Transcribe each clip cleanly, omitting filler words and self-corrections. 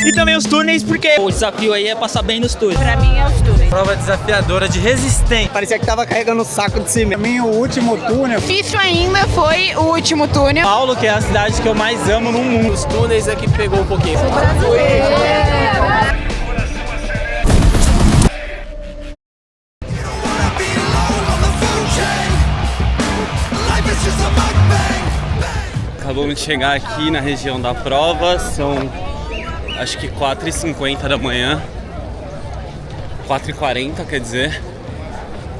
e também os túneis, porque o desafio aí é passar bem nos túneis. Pra mim é os túneis. Prova desafiadora de resistência. parecia que tava carregando um saco de cimento. Pra mim, o último túnel. Difícil ainda foi o último túnel. Paulo, que é a cidade que eu mais amo no mundo. Os túneis é que pegou um pouquinho. Acabamos de chegar aqui na região da prova, são acho que 4h50 da manhã, 4h40 quer dizer,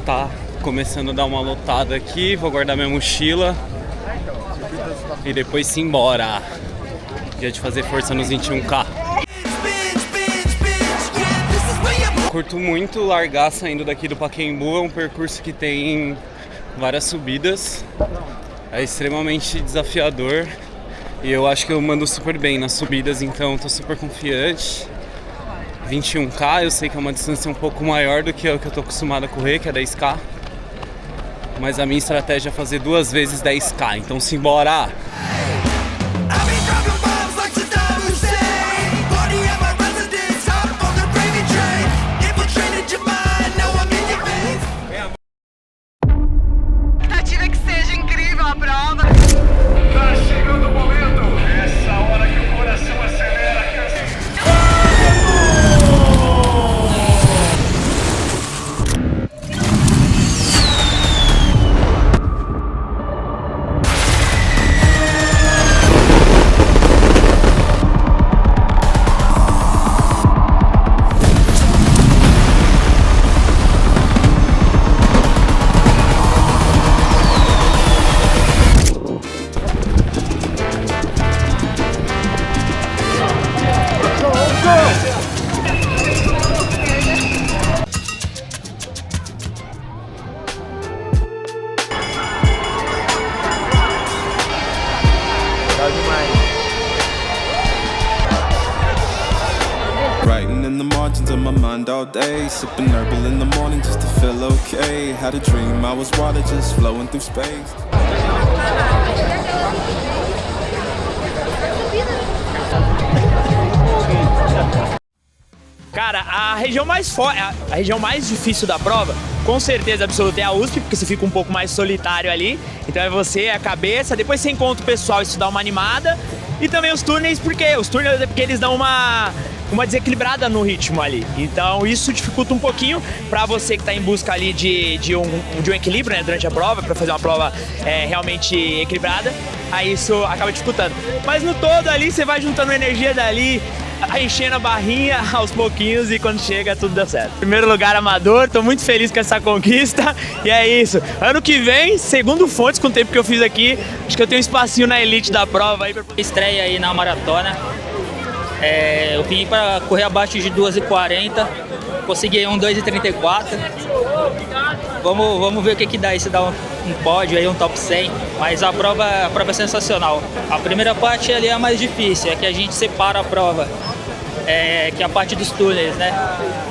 tá começando a dar uma lotada aqui, vou guardar minha mochila e depois sim embora, dia de fazer força nos 21K. Curto muito largar saindo daqui do Pacaembu, é um percurso que tem várias subidas. É extremamente desafiador e eu acho que eu mando super bem nas subidas, então tô super confiante. 21K, eu sei que é uma distância um pouco maior do que o que eu tô acostumado a correr, que é 10K. Mas a minha estratégia é fazer 2 vezes 10K, então simbora! Writing in the margins of my mind all day, sipping herbal in the morning just to feel okay. Had a dream I was water just flowing through space. Cara, a região mais difícil da prova, com certeza absoluta, é a USP, porque você fica um pouco mais solitário ali. Então é você, é a cabeça, depois você encontra o pessoal, isso dá uma animada. E também os túneis, porque eles dão uma desequilibrada no ritmo ali. Então isso dificulta um pouquinho para você que está em busca ali de um equilíbrio, né, durante a prova, para fazer uma prova realmente equilibrada. Aí isso acaba dificultando. Mas no todo ali você vai juntando energia dali, enchendo a barrinha aos pouquinhos e quando chega tudo dá certo. Primeiro lugar amador, tô muito feliz com essa conquista e é isso. Ano que vem, segundo fontes, com o tempo que eu fiz aqui, acho que eu tenho um espacinho na elite da prova aí. Estreia aí na maratona, eu vim para correr abaixo de 2h40, consegui um 2h34. Vamos ver o que dá, se dá um pódio aí, um top 100, mas a prova é sensacional. A primeira parte ali é a mais difícil, é que a gente separa a prova, que é a parte dos túneis, né?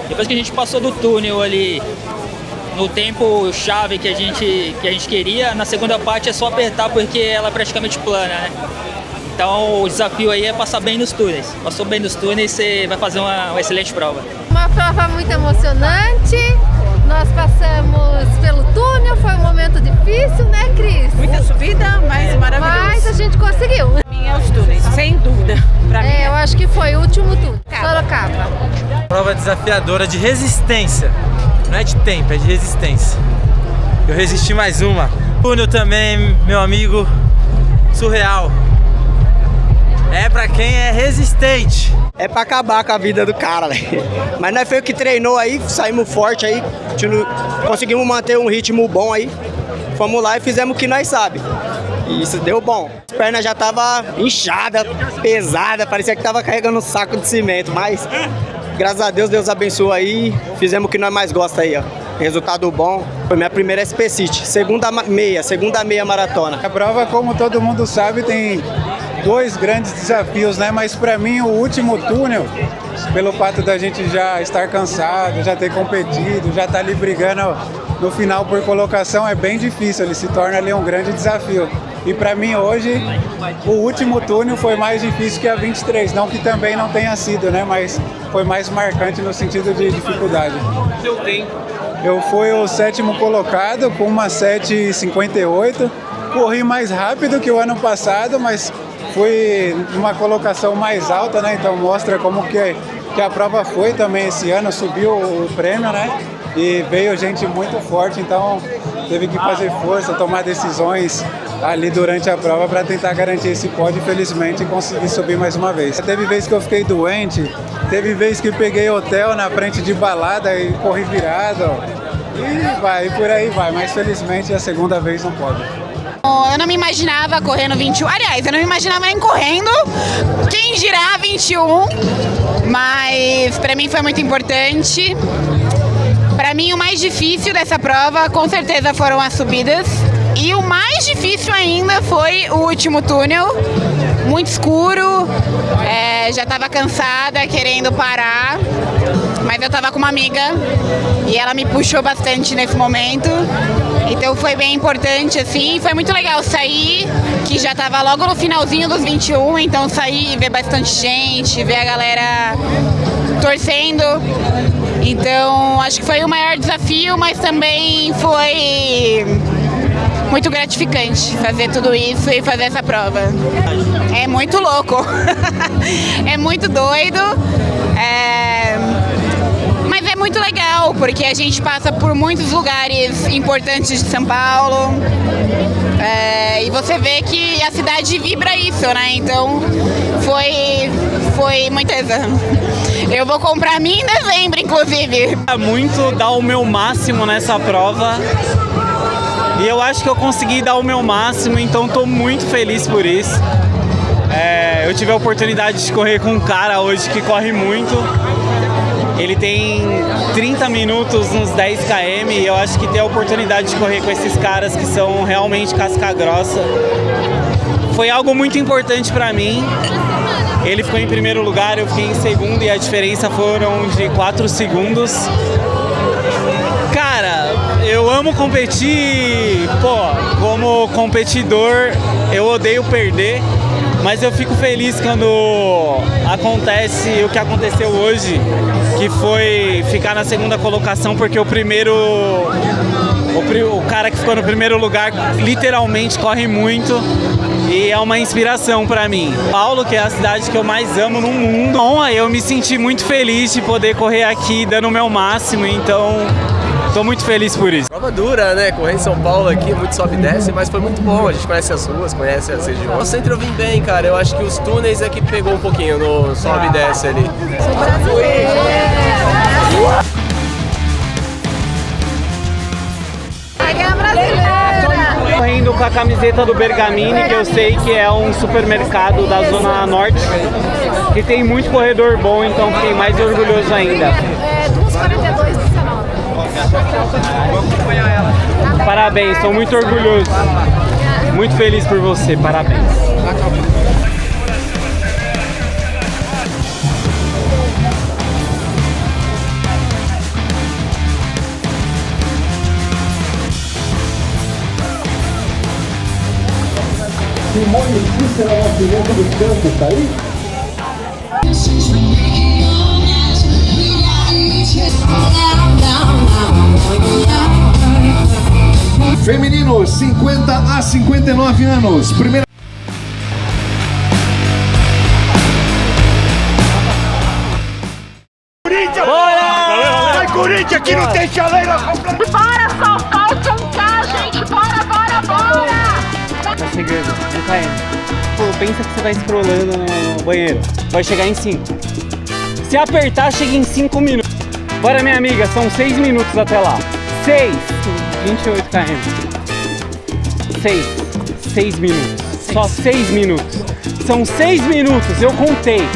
Depois que a gente passou do túnel ali, no tempo chave que a gente queria, na segunda parte é só apertar porque ela é praticamente plana, né? Então o desafio aí é passar bem nos túneis. Passou bem nos túneis, você vai fazer uma excelente prova. Uma prova muito emocionante. Nós passamos pelo túnel, foi um momento difícil, né, Cris? Muita subida, mas maravilhoso. Mas a gente conseguiu. Pra mim é os túneis, sem dúvida. Pra mim eu acho que foi o último túnel. Sorocaba. Prova desafiadora de resistência. Não é de tempo, é de resistência. Eu resisti mais uma. Túnel também, meu amigo, surreal. É pra quem é resistente. É pra acabar com a vida do cara, velho. Mas nós foi o que treinou aí, saímos forte aí, conseguimos manter um ritmo bom aí. Fomos lá e fizemos o que nós sabemos. E isso deu bom. As pernas já tava inchada, pesada, parecia que tava carregando um saco de cimento, mas graças a Deus, Deus abençoou aí, fizemos o que nós mais gosta aí, ó. Resultado bom. Foi minha primeira SP City, segunda meia maratona. A prova, como todo mundo sabe, tem 2 grandes desafios, né? Mas para mim o último túnel, pelo fato da gente já estar cansado, já ter competido, já estar ali brigando no final por colocação, é bem difícil, ele se torna ali um grande desafio. E para mim hoje, o último túnel foi mais difícil que a 23. Não que também não tenha sido, né? Mas foi mais marcante no sentido de dificuldade. Seu tempo? Eu fui o 7º colocado com uma 7:58. Corri mais rápido que o ano passado, mas fui numa colocação mais alta, né? Então mostra como que a prova foi também esse ano. Subiu o prêmio, né? E veio gente muito forte, então teve que fazer força, tomar decisões ali durante a prova para tentar garantir esse pódio e felizmente consegui subir mais uma vez. Teve vez que eu fiquei doente, teve vez que peguei hotel na frente de balada e corri virado. E vai, por aí vai, mas felizmente a segunda vez não pode. Eu não me imaginava correndo 21. Aliás, eu não me imaginava nem correndo. Quem dirá 21? Mas pra mim foi muito importante. Pra mim o mais difícil dessa prova com certeza foram as subidas. E o mais difícil ainda foi o último túnel. Muito escuro, já estava cansada, querendo parar, mas eu estava com uma amiga e ela me puxou bastante nesse momento, então foi bem importante, assim, foi muito legal sair, que já estava logo no finalzinho dos 21, então sair e ver bastante gente, ver a galera torcendo, então acho que foi o maior desafio, mas também foi muito gratificante fazer tudo isso e fazer essa prova. É muito louco, é muito doido, mas é muito legal, porque a gente passa por muitos lugares importantes de São Paulo, e você vê que a cidade vibra isso, né? Então foi muita coisa. Eu vou comprar a minha em dezembro, inclusive. Muito dar o meu máximo nessa prova. E eu acho que eu consegui dar o meu máximo, então estou muito feliz por isso. Eu tive a oportunidade de correr com um cara hoje que corre muito. Ele tem 30 minutos nos 10 km e eu acho que ter a oportunidade de correr com esses caras que são realmente casca grossa foi algo muito importante para mim. Ele ficou em primeiro lugar, eu fiquei em segundo e a diferença foram de 4 segundos. Cara, eu amo competir, como competidor eu odeio perder, mas eu fico feliz quando acontece o que aconteceu hoje, que foi ficar na segunda colocação, porque o cara que ficou no primeiro lugar literalmente corre muito e é uma inspiração pra mim. Paulo, que é a cidade que eu mais amo no mundo, eu me senti muito feliz de poder correr aqui dando o meu máximo, então tô muito feliz por isso. Prova dura, né? Correr em São Paulo aqui, muito sobe e desce, mas foi muito bom. A gente conhece as ruas, conhece as regiões. No centro eu vim bem, cara. Eu acho que os túneis é que pegou um pouquinho no sobe e desce ali. Sou brasileira! Correndo com a camiseta do Bergamini, que eu sei que é um supermercado da Zona Norte, que tem muito corredor bom, então fiquei mais orgulhoso ainda. 2:42:19. Parabéns, sou muito orgulhoso. Muito feliz por você, parabéns. Simone Cícera na pimenta dos campos, tá aí? Femininos, 50 a 59 anos. Primeira. Corinthians! Bora! Vai, Corinthians, aqui não tem chaleira! Bora, São Paulo, cantar, gente! Bora! Tá chegando, não tá indo. Pô, pensa que você vai scrollando no banheiro. Vai chegar em 5. Se apertar, chega em 5 minutos. Bora, minha amiga, são 6 minutos até lá. 28 km. 6 minutos. Só 6 minutos. São 6 minutos, eu contei.